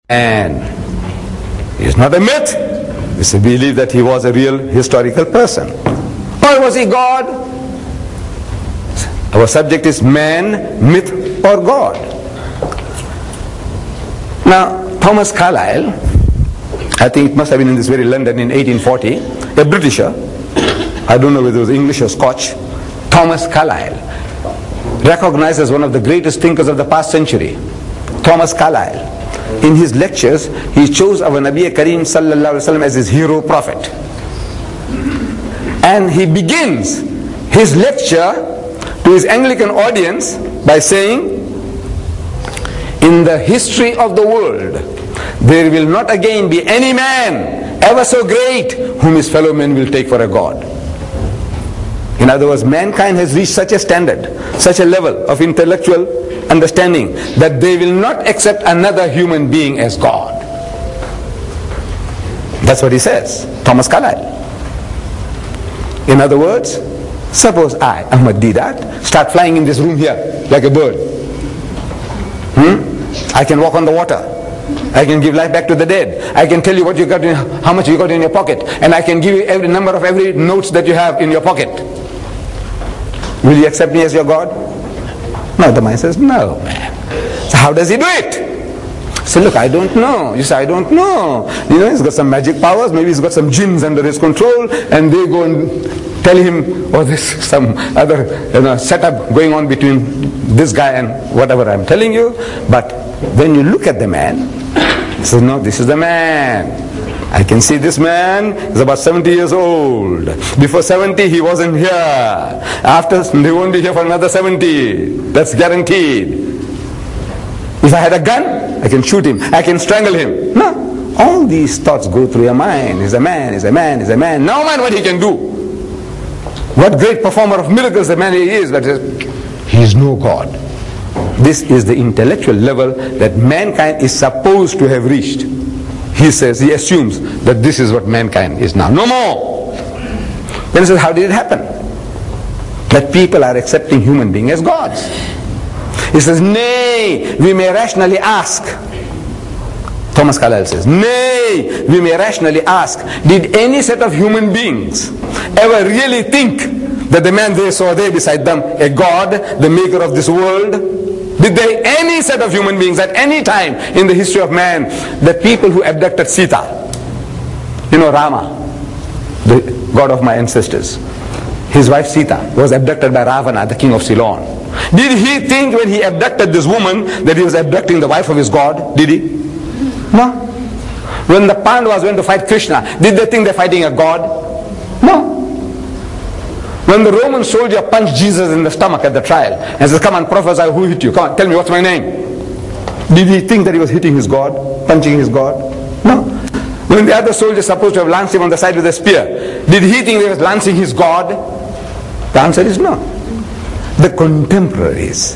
And he's not a myth. It's a belief that he was a real historical person. Or was he God? Our subject is man, myth, or God. Now, Thomas Carlyle, I think it must have been in this very London in 1840, a Britisher, I don't know whether it was English or Scotch, Thomas Carlyle, recognized as one of the greatest thinkers of the past century. Thomas Carlyle, in his lectures, he chose our Nabi Kareem sallallahu alaihi wasallam as his hero prophet. And he begins his lecture to his Anglican audience by saying, in the history of the world, there will not again be any man ever so great whom his fellow men will take for a god. In other words, mankind has reached such a standard, such a level of intellectual understanding that they will not accept another human being as God. That's what he says, Thomas Carlyle. In other words, suppose I, Ahmad Deedat, start flying in this room here like a bird. I can walk on the water. I can give life back to the dead. I can tell you what you got how much you got in your pocket, and I can give you every number of every notes that you have in your pocket. Will you accept me as your God? No, the mind says, no, man. So how does he do it? So look, I don't know. You say, I don't know. You know, he's got some magic powers. Maybe he's got some jinns under his control, and they go and tell him, oh, there's some other setup going on between this guy and whatever I'm telling you. But when you look at the man, he says, no, this is the man. I can see this man is about 70 years old. Before 70, he wasn't here. After, he won't be here for another 70. That's guaranteed. If I had a gun, I can shoot him. I can strangle him. No. All these thoughts go through your mind. He's a man, he's a man, he's a man. Now mind what he can do. What great performer of miracles the man he is, but he is no God. This is the intellectual level that mankind is supposed to have reached. He says, he assumes that this is what mankind is now. No more. Then he says, how did it happen? That people are accepting human beings as gods. He says, nay, we may rationally ask. Thomas Carlyle says, nay, we may rationally ask, did any set of human beings ever really think that the man they saw there beside them, a god, the maker of this world? Did they, any set of human beings at any time in the history of man, the people who abducted Sita, you know, Rama, the god of my ancestors, his wife Sita was abducted by Ravana, the king of Ceylon. Did he think when he abducted this woman that he was abducting the wife of his god? Did he? No. When the Pandavas went to fight Krishna, did they think they're fighting a god? No. When the Roman soldier punched Jesus in the stomach at the trial and says, come on, prophesy, who hit you? Come on, tell me what's my name. Did he think that he was hitting his God, punching his God? No. When the other soldier supposed to have lanced him on the side with a spear, did he think he was lancing his God? The answer is no. The contemporaries,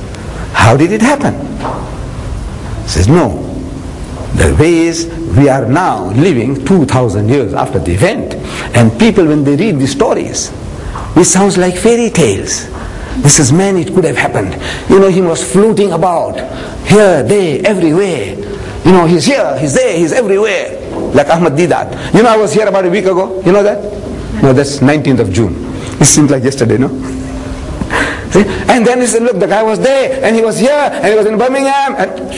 how did it happen? He says, no. The ways we are now living 2,000 years after the event, and people when they read the stories, it sounds like fairy tales. This is man, it could have happened. You know, he was floating about here, there, everywhere. You know, he's here, he's there, he's everywhere. Like Ahmad Deedat. You know, I was here about a week ago. You know that? No, that's 19th of June. It seems like yesterday, no? See? And then he said, look, the guy was there, and he was here, and he was in Birmingham. And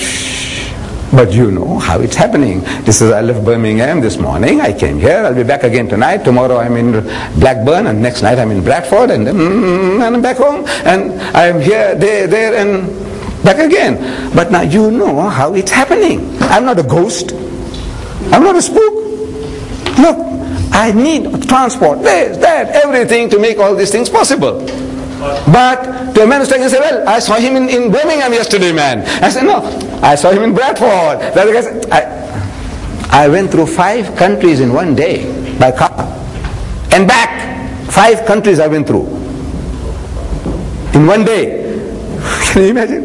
but you know how it's happening. This is, I left Birmingham this morning, I came here, I'll be back again tonight, tomorrow I'm in Blackburn, and next night I'm in Bradford, and then I'm back home, and I'm here, there, and back again. But now you know how it's happening. I'm not a ghost. I'm not a spook. Look, I need transport, this, that, everything to make all these things possible. But to a man who's saying, well, I saw him in Birmingham yesterday, man. I said, no, I saw him in Bradford. The other guy said, I went through 5 countries in one day by car. And back, 5 countries I went through. In one day. Can you imagine?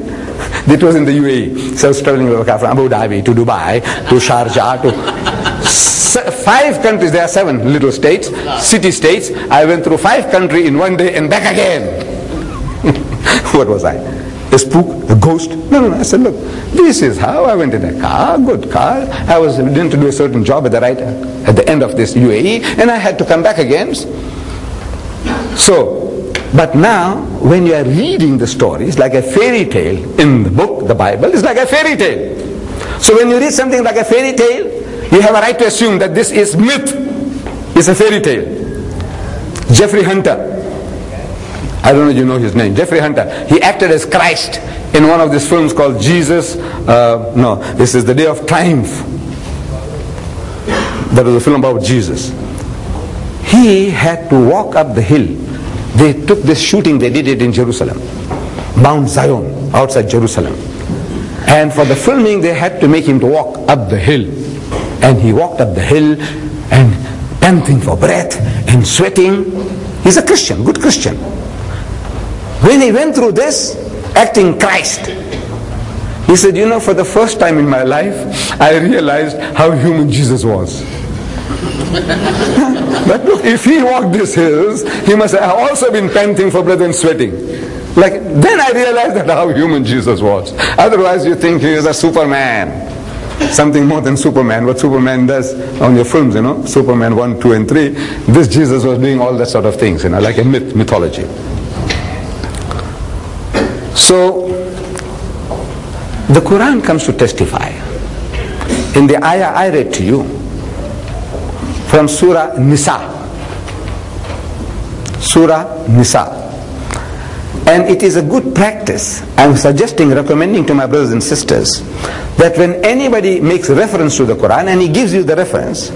It was in the UAE. So I was traveling with a car from Abu Dhabi to Dubai, to Sharjah, to 5 countries. There are 7 little states, city states. I went through 5 countries in one day and back again. What was I? A spook? A ghost? No. I said, look, this is how I went in a car, good car. I was going to do a certain job at the end of this UAE, and I had to come back again. So, but now, when you are reading the story, it's like a fairy tale in the book, the Bible, it's like a fairy tale. So when you read something like a fairy tale, you have a right to assume that this is myth. It's a fairy tale. Jeffrey Hunter, I don't know if you know his name, Jeffrey Hunter, he acted as Christ in one of these films called Jesus, this is The Day of Triumph. That was a film about Jesus. He had to walk up the hill. They took this shooting, they did it in Jerusalem, Mount Zion, outside Jerusalem. And for the filming, they had to make him to walk up the hill. And he walked up the hill and panting for breath and sweating. He's a Christian, good Christian. When he went through this, acting Christ, he said, for the first time in my life, I realized how human Jesus was. But look, if he walked these hills, he must have also been panting for breath and sweating. Then I realized that how human Jesus was. Otherwise you think he is a Superman. Something more than Superman, what Superman does on your films, Superman 1, 2 and 3. This Jesus was doing all that sort of things, like a mythology. So, the Quran comes to testify. In the ayah I read to you, from Surah Nisa. Surah Nisa. And it is a good practice, I'm recommending to my brothers and sisters, that when anybody makes reference to the Quran and he gives you the reference,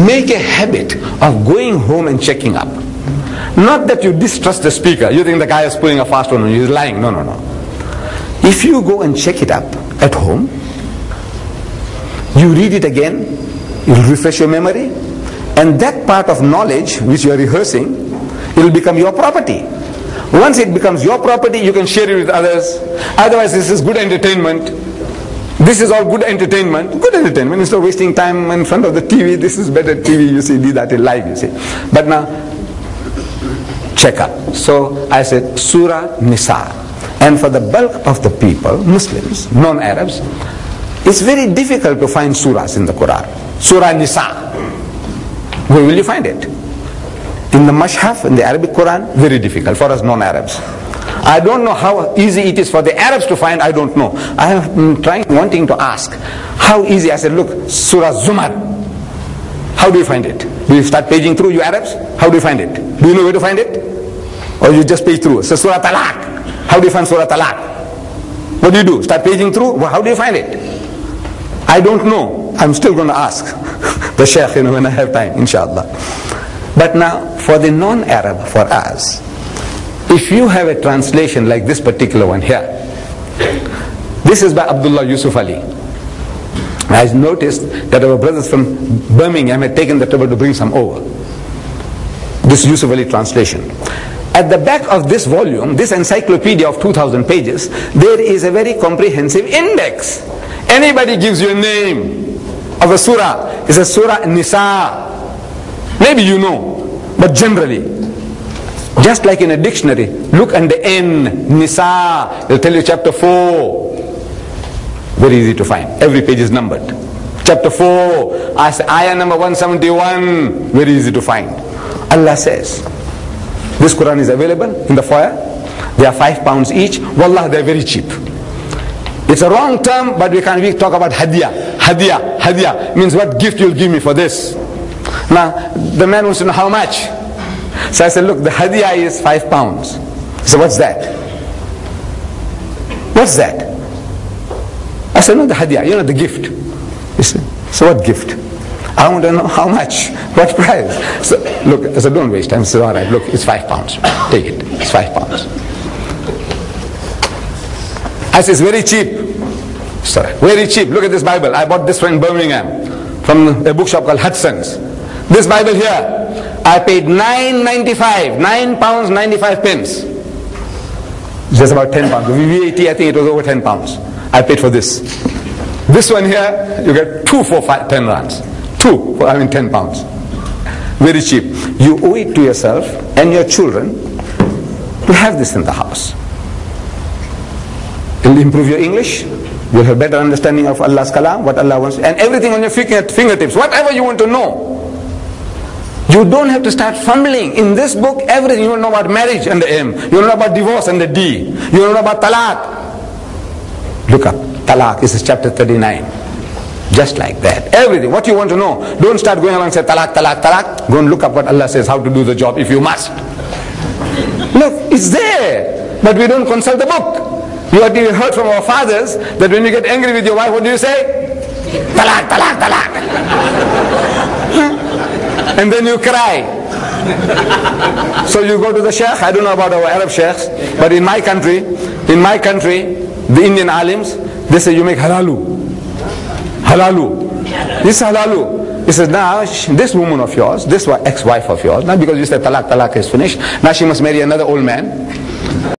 make a habit of going home and checking up. Not that you distrust the speaker, you think the guy is pulling a fast one on you, he's lying. No. If you go and check it up at home, you read it again, you'll refresh your memory, and that part of knowledge which you are rehearsing, it will become your property. Once it becomes your property, you can share it with others. Otherwise, this is good entertainment. This is all good entertainment. Good entertainment. Instead of wasting time in front of the TV, this is better TV, you see, do that in live, you see. But now, check up. So I said Surah Nisa. And for the bulk of the people, Muslims, non-Arabs, it's very difficult to find surahs in the Quran. Surah Nisa. Where will you find it? In the Mashhaf, in the Arabic Quran, very difficult for us non-Arabs. I don't know how easy it is for the Arabs to find, I don't know. I have been wanting to ask, how easy? I said, look, Surah Zumar. How do you find it? Do you start paging through, you Arabs? How do you find it? Do you know where to find it? Or you just page through? So Surah Talaq. How do you find Surah Talaq? What do? Start paging through? Well, how do you find it? I don't know. I'm still going to ask the Shaykh, when I have time, inshallah. But now, for the non-Arab, for us, if you have a translation like this particular one here, this is by Abdullah Yusuf Ali. I noticed that our brothers from Birmingham had taken the trouble to bring some over. This Yusuf Ali translation. At the back of this volume, this encyclopedia of 2,000 pages, there is a very comprehensive index. Anybody gives you a name of a surah, it's a Surah Nisa. Maybe you know, but generally, just like in a dictionary, look under N, Nisa, it'll tell you chapter 4. Very easy to find. Every page is numbered. Chapter 4, ayah number 171, very easy to find. Allah says, this Quran is available in the foyer. They are £5 each. Wallah, they are very cheap. It's a wrong term, but we talk about hadiyah. Hadiyah means what gift you'll give me for this. Now, the man wants to know how much. So I said, look, the hadiyah is £5. So what's that? What's that? I said, no, the hadiyah, the gift. He said, so what gift? I want to know how much, what price. So look, I said, don't waste time. I said, all right, look, it's £5. Take it, it's £5. I said, it's very cheap. Sorry, very cheap. Look at this Bible. I bought this one in Birmingham from a bookshop called Hudson's. This Bible here, I paid £9.95, £9.95. Just about £10. With VAT, I think it was over £10. I paid for this. This one here, you get 2 for 10 rands. 2 for, £10. Very cheap. You owe it to yourself and your children to have this in the house. It'll improve your English. You'll have better understanding of Allah's kalam, what Allah wants, and everything on your fingertips, whatever you want to know. You don't have to start fumbling. In this book, everything. You will know about marriage and the M. You will know about divorce and the D. You will know about talaq. Look up. Talaq. This is chapter 39. Just like that. Everything. What you want to know. Don't start going along and say talaq, talaq, talaq. Go and look up what Allah says, how to do the job if you must. Look, it's there. But we don't consult the book. You have heard from our fathers that when you get angry with your wife, what do you say? Talaq, talaq, talaq. And then you cry. So you go to the sheikh. I don't know about our Arab sheikhs, but in my country, the Indian alims, they say you make halalu. Halalu. This halalu. He says, now this woman of yours, this ex-wife of yours, not because you said talaq, talaq is finished, now she must marry another old man.